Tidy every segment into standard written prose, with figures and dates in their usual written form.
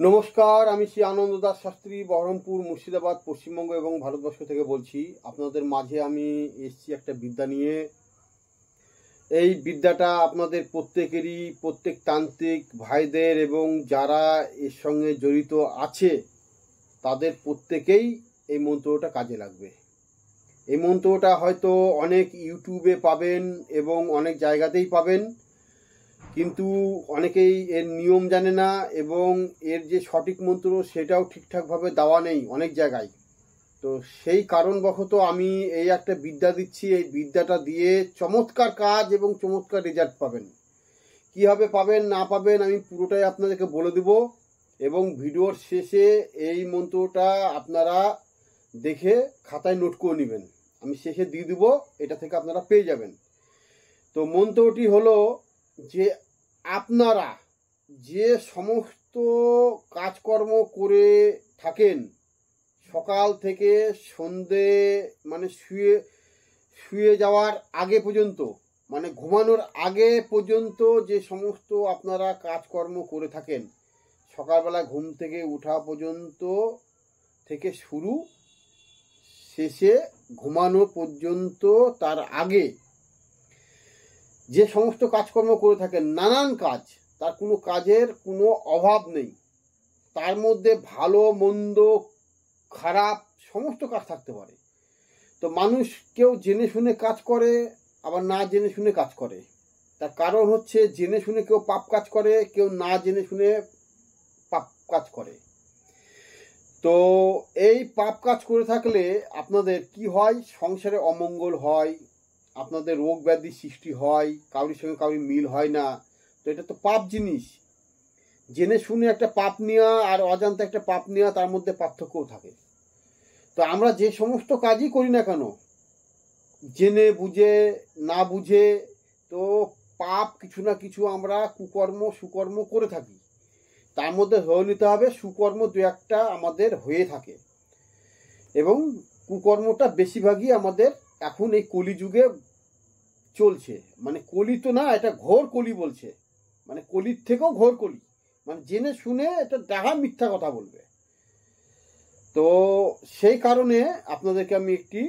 নমস্কার, আমি শ্রী আনন্দ দাস শাস্ত্রী বহরমপুর, মুর্শিদাবাদ, পশ্চিমবঙ্গ এবং ভারতবর্ষ থেকে বলছি। আপনাদের মাঝে আমি এসেছি একটা বিদ্যা নিয়ে। এই বিদ্যাটা আপনাদের প্রত্যেকেরই, প্রত্যেক তান্ত্রিক ভাইদের এবং যারা এর সঙ্গে জড়িত আছে তাদের প্রত্যেকেই এই মন্ত্রটা কাজে লাগবে। এই মন্ত্রটা হয়তো অনেক ইউটিউবে পাবেন এবং অনেক জায়গাতেই পাবেন, কিন্তু অনেকেই এর নিয়ম জানে না এবং এর যে সঠিক মন্ত্র সেটাও ঠিকঠাকভাবে দেওয়া নেই অনেক জায়গায়। তো সেই কারণবশত আমি এই একটা বিদ্যা দিচ্ছি। এই বিদ্যাটা দিয়ে চমৎকার কাজ এবং চমৎকার রেজাল্ট পাবেন। কীভাবে পাবেন না পাবেন আমি পুরোটাই আপনাদেরকে বলে দেব এবং ভিডিওর শেষে এই মন্ত্রটা আপনারা দেখে খাতায় নোট করে নেবেন। আমি শেষে দিয়ে দেবো, এটা থেকে আপনারা পেয়ে যাবেন। তো মন্ত্রটি হলো যে আপনারা যে সমস্ত কাজকর্ম করে থাকেন সকাল থেকে সন্ধে, মানে শুয়ে যাওয়ার আগে পর্যন্ত, মানে ঘুমানোর আগে পর্যন্ত যে সমস্ত আপনারা কাজকর্ম করে থাকেন, সকালবেলা ঘুম থেকে ওঠা পর্যন্ত থেকে শুরু, শেষে ঘুমানো পর্যন্ত, তার আগে যে সমস্ত কাজকর্ম করে থাকেন, নানান কাজ, তার কোনো কাজের কোনো অভাব নেই। তার মধ্যে ভালো মন্দ খারাপ সমস্ত কাজ থাকতে পারে। তো মানুষ কেউ জেনে শুনে কাজ করে, আবার না জেনে শুনে কাজ করে। তার কারণ হচ্ছে জেনে শুনে কেউ পাপ কাজ করে, কেউ না জেনে শুনে পাপ কাজ করে। তো এই পাপ কাজ করে থাকলে আপনাদের কি হয়, সংসারে অমঙ্গল হয়, আপনাদের রোগ ব্যাধি সৃষ্টি হয়, কারোর সঙ্গে কারোর মিল হয় না। তো এটা তো পাপ জিনিস। জেনে শুনে একটা পাপ নেওয়া আর অজান্তে একটা পাপ নেওয়া, তার মধ্যে পার্থক্যও থাকে। তো আমরা যে সমস্ত কাজই করি না কেন, জেনে বুঝে না বুঝে, তো পাপ কিছু না কিছু আমরা কুকর্ম সুকর্ম করে থাকি। তার মধ্যে ধরে নিতে হবে সুকর্ম দু একটা আমাদের হয়ে থাকে, এবং কুকর্মটা বেশিরভাগই আমাদের এখন এই কলিযুগে চলছে। মানে কলি তো না, এটা ঘোর কলি বলছে, মানে কলির থেকেও ঘোর কলি, মানে জেনে শুনে এটা ডাহা মিথ্যা কথা বলবে। তো সেই কারণে আপনাদেরকে আমি একটি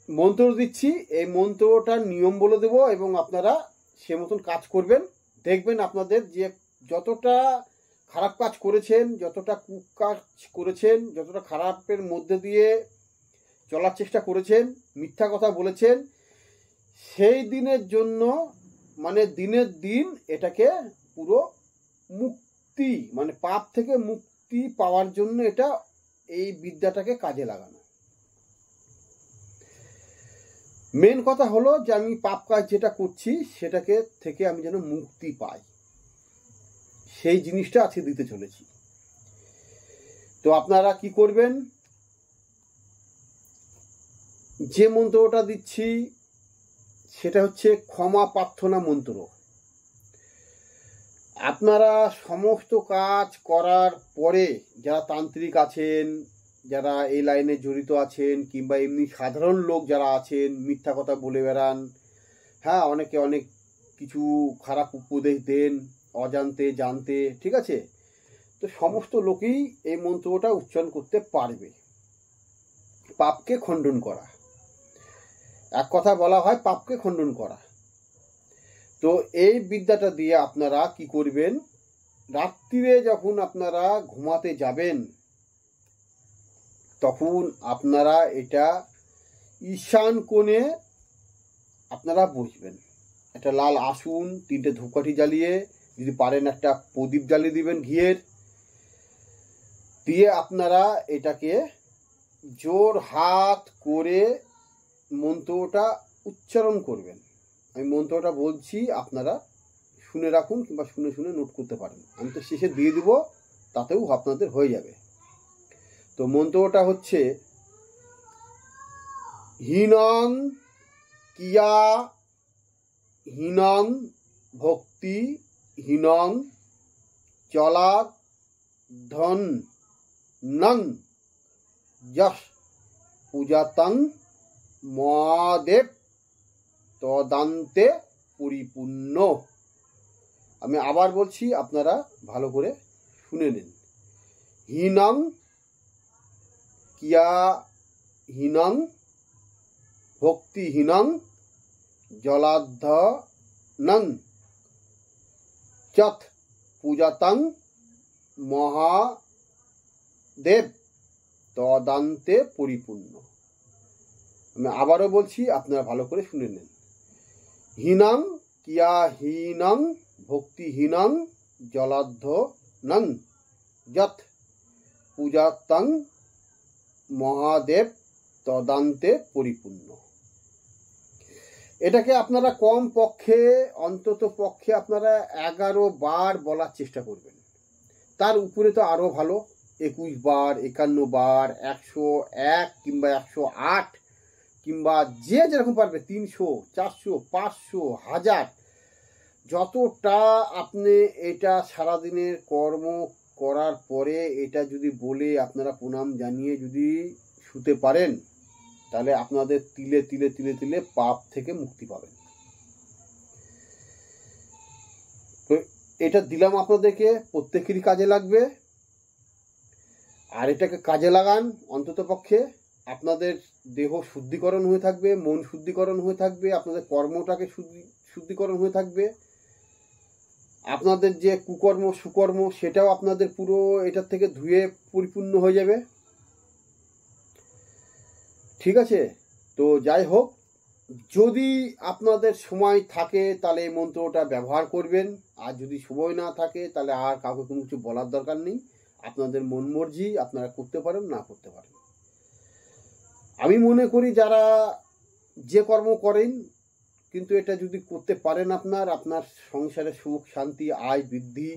মন্ত্র দিচ্ছি। এই মন্ত্রটার নিয়ম বলে দেব এবং আপনারা সে মতন কাজ করবেন। দেখবেন আপনাদের যে যতটা খারাপ কাজ করেছেন, যতটা কুকাজ করেছেন, যতটা খারাপের মধ্যে দিয়ে চলার চেষ্টা করেছেন, মিথ্যা কথা বলেছেন, সেই দিনের জন্য, মানে দিনের দিন এটাকে পুরো মুক্তি, মানে পাপ থেকে মুক্তি পাওয়ার জন্য এটা, এই বিদ্যাটাকে কাজে লাগানো। মেন কথা হলো যে আমি পাপ কাজ যেটা করছি সেটাকে থেকে আমি যেন মুক্তি পাই, সেই জিনিসটা আজকে দিতে চলেছি। তো আপনারা কি করবেন, যে মন্ত্রটা দিচ্ছি সেটা হচ্ছে ক্ষমা প্রার্থনা মন্ত্র। আপনারা সমস্ত কাজ করার পরে, যারা তান্ত্রিক আছেন, যারা এই লাইনে জড়িত আছেন, কিংবা এমনি সাধারণ লোক যারা আছেন, মিথ্যা কথা বলে বেড়ান, হ্যাঁ, অনেকে অনেক কিছু খারাপ উপদেশ দেন অজান্তে জানতে, ঠিক আছে, তো সমস্ত লোকই এই মন্ত্রটা উচ্চারণ করতে পারবে। পাপকে খণ্ডন করা, এক কথা বলা হয় পাপকে খণ্ডন করা। তো এই বিদ্যাটা দিয়ে আপনারা কি করবেন, রাত্রিরে যখন আপনারা ঘুমাতে যাবেন তখন আপনারা এটা ঈশান কোণে আপনারা বসবেন। একটা লাল আসন, 3টে ধূপকাঠি জ্বালিয়ে, যদি পারেন একটা প্রদীপ জ্বালিয়ে দিবেন ঘিয়ের, দিয়ে আপনারা এটাকে জোর হাত করে মন্ত্রটা উচ্চারণ করবেন। আমি মন্ত্রটা বলছি, আপনারা শুনে রাখুন কিংবা শুনে শুনে নোট করতে পারেন। আমি তো শেষে দিয়ে দেব, তাতেও আপনাদের হয়ে যাবে। তো মন্ত্রটা হচ্ছে হীনং কিয়া হীনং ভক্তি হীনং চলা ধন নং যশ পূজাতং মহাদেব তদান্তে পরিপূর্ণ। আমি আবার বলছি, আপনারা ভালো করে শুনে নিন। হীনং ক্রিয়াহীনং ভক্তিহীনং জলার্ধনং চথ পূজাতং মহাদেব তদান্তে পরিপূর্ণ। আমি আবারও বলছি, আপনারা ভালো করে শুনে নেন। হীনং ক্রিয়াহীনং ভক্তিহীনং জলার্ধনং যৎ পূজাতং মহাদেব তদান্তে পরিপূর্ণ। এটাকে আপনারা কম পক্ষে অন্তত পক্ষে আপনারা 11 বার বলার চেষ্টা করবেন। তার উপরে তো আরও ভালো, 21 বার, 51 বার, 101 কিংবা 108 কিংবা যে যেরকম পারবে, 300, 400, 500, 1000, যতটা আপনি এটা সারাদিনের কর্ম করার পরে এটা যদি বলে আপনারা প্রণাম জানিয়ে যদি শুতে পারেন, তাহলে আপনাদের তিলে তিলে তিলে তিলে পাপ থেকে মুক্তি পাবেন। তো এটা দিলাম আপনাদেরকে, প্রত্যেকেরই কাজে লাগবে। আর এটাকে কাজে লাগান, অন্তত পক্ষে আপনাদের দেহ শুদ্ধিকরণ হয়ে থাকবে, মন শুদ্ধিকরণ হয়ে থাকবে, আপনাদের কর্মটাকে শুদ্ধিকরণ হয়ে থাকবে, আপনাদের যে কুকর্ম সুকর্ম সেটাও আপনাদের পুরো এটার থেকে ধুয়ে পরিপূর্ণ হয়ে যাবে। ঠিক আছে? তো যাই হোক, যদি আপনাদের সময় থাকে তাহলে এই মন্ত্রটা ব্যবহার করবেন, আর যদি সময় না থাকে তাহলে আর কাউকে কোনো কিছু বলার দরকার নেই। আপনাদের মন মর্জি, আপনারা করতে পারেন না করতে পারেন। আমি মনে করি যারা যে কর্ম করেন কিন্তু এটা যদি করতে পারেন, আপনার সংসারে সুখ শান্তি আয় বৃদ্ধি,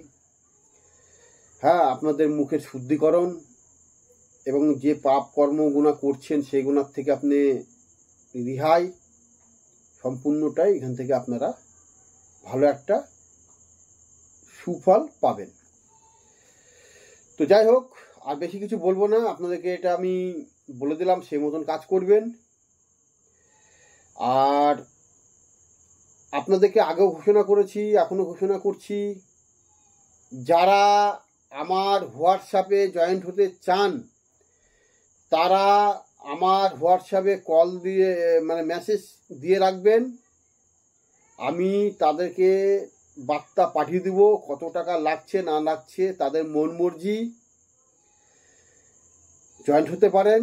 হ্যাঁ, আপনাদের মুখের শুদ্ধিকরণ এবং যে পাপ কর্মগুণা করছেন সেই গুণার থেকে আপনি রিহাই, সম্পূর্ণটাই এখান থেকে আপনারা ভালো একটা সুফল পাবেন। তো যাই হোক, আর বেশি কিছু বলবো না, আপনাদেরকে এটা আমি বলে দিলাম, সেই মতন কাজ করবেন। আর আপনাদেরকে আগেও ঘোষণা করেছি, এখনো ঘোষণা করছি, যারা আমার হোয়াটসঅ্যাপে জয়েন্ট হতে চান তারা আমার হোয়াটসঅ্যাপে কল দিয়ে মেসেজ দিয়ে রাখবেন। আমি তাদেরকে বার্তা পাঠিয়ে দিব, কত টাকা লাগছে না লাগছে তাদের মন মর্জি। জয়েন্ট হতে পারেন।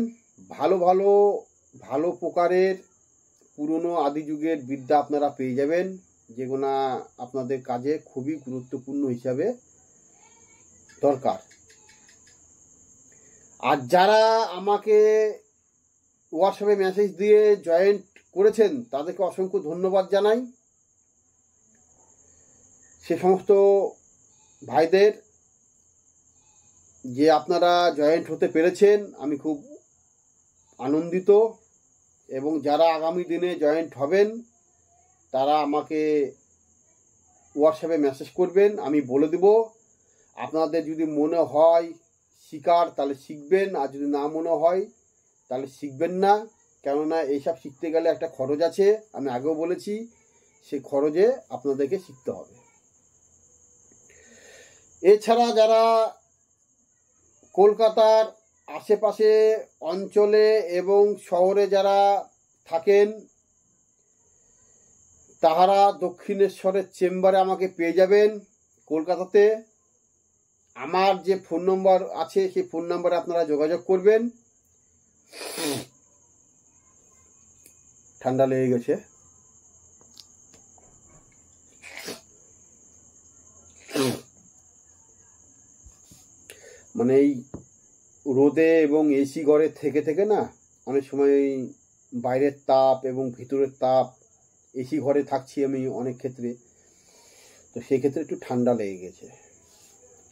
ভালো ভালো ভালো প্রকারের পুরনো আদি যুগের বিদ্যা আপনারা পেয়ে যাবেন, যেগুলো আপনাদের কাজে খুবই গুরুত্বপূর্ণ হিসাবে দরকার। আর যারা আমাকে হোয়াটসঅ্যাপে মেসেজ দিয়ে জয়েন্ট করেছেন তাদেরকে অসংখ্য ধন্যবাদ জানাই। সে সমস্ত ভাইদের যে আপনারা জয়েন্ট হতে পেরেছেন, আমি খুব আনন্দিত। এবং যারা আগামী দিনে জয়েন্ট হবেন তারা আমাকে হোয়াটসঅ্যাপে মেসেজ করবেন, আমি বলে দেব। আপনাদের যদি মনে হয় শিকার তাহলে শিখবেন, আর যদি না মনে হয় তাহলে শিখবেন না। কেননা এইসব শিখতে গেলে একটা খরচ আছে, আমি আগেও বলেছি, সেই খরচে আপনাদেরকে শিখতে হবে। এছাড়া যারা কলকাতার আশেপাশে অঞ্চলে এবং শহরে যারা থাকেন তাহারা দক্ষিণেশ্বরের চেম্বারে আমাকে পেয়ে যাবেন কলকাতাতে। আমার যে ফোন নম্বর আছে সেই ফোন নম্বরে আপনারা যোগাযোগ করবেন। ঠান্ডা লেগে গেছে। মানে এই রোদে এবং এসি ঘরে থেকে থেকে না অনেক সময় বাইরের তাপ এবং ভিতরের তাপ, এসি ঘরে থাকছি আমি অনেক ক্ষেত্রে, তো সেই ক্ষেত্রে একটু ঠান্ডা লেগে গেছে।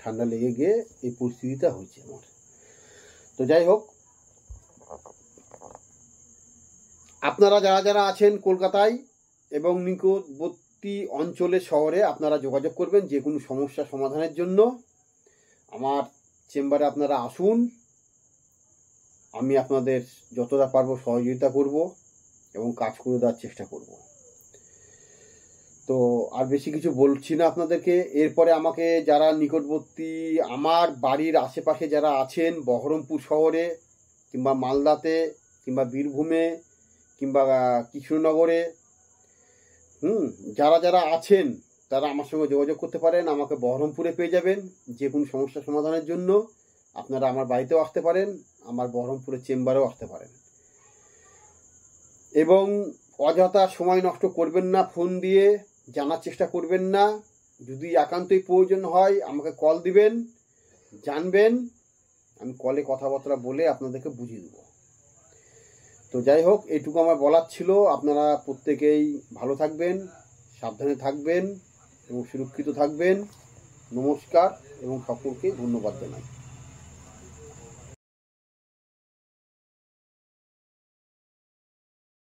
ঠান্ডা লেগে গিয়ে এই পরিস্থিতিটা হয়েছে আমার। তো যাই হোক, আপনারা যারা যারা আছেন কলকাতায় এবং নিকটবর্তী অঞ্চলে শহরে আপনারা যোগাযোগ করবেন যে কোনো সমস্যা সমাধানের জন্য। আমার চেম্বারে আপনারা আসুন, আমি আপনাদের যতটা পারবো সহযোগিতা করব এবং কাজ করে দেওয়ার চেষ্টা করব। তো আর বেশি কিছু বলছি না আপনাদেরকে। এরপরে আমাকে যারা নিকটবর্তী আমার বাড়ির আশেপাশে যারা আছেন, বহরমপুর শহরে কিংবা মালদাতে কিংবা বীরভূমে কিংবা কৃষ্ণনগরে, যারা যারা আছেন তারা আমার সঙ্গে যোগাযোগ করতে পারেন। আমাকে বহরমপুরে পেয়ে যাবেন। যে কোনো সমস্যা সমাধানের জন্য আপনারা আমার বাড়িতেও আসতে পারেন, আমার বহরমপুরের চেম্বারেও আসতে পারেন। এবং অযথা সময় নষ্ট করবেন না, ফোন দিয়ে জানার চেষ্টা করবেন না। যদি একান্তই প্রয়োজন হয় আমাকে কল দিবেন, জানবেন, আমি কলে কথাবার্তা বলে আপনাদেরকে বুঝিয়ে দেবো। তো যাই হোক, এইটুকু আমার বলার ছিল। আপনারা প্রত্যেকেই ভালো থাকবেন, সাবধানে থাকবেন এবং সুরক্ষিত থাকবেন। নমস্কার এবং সকলকে ধন্যবাদ জানাই।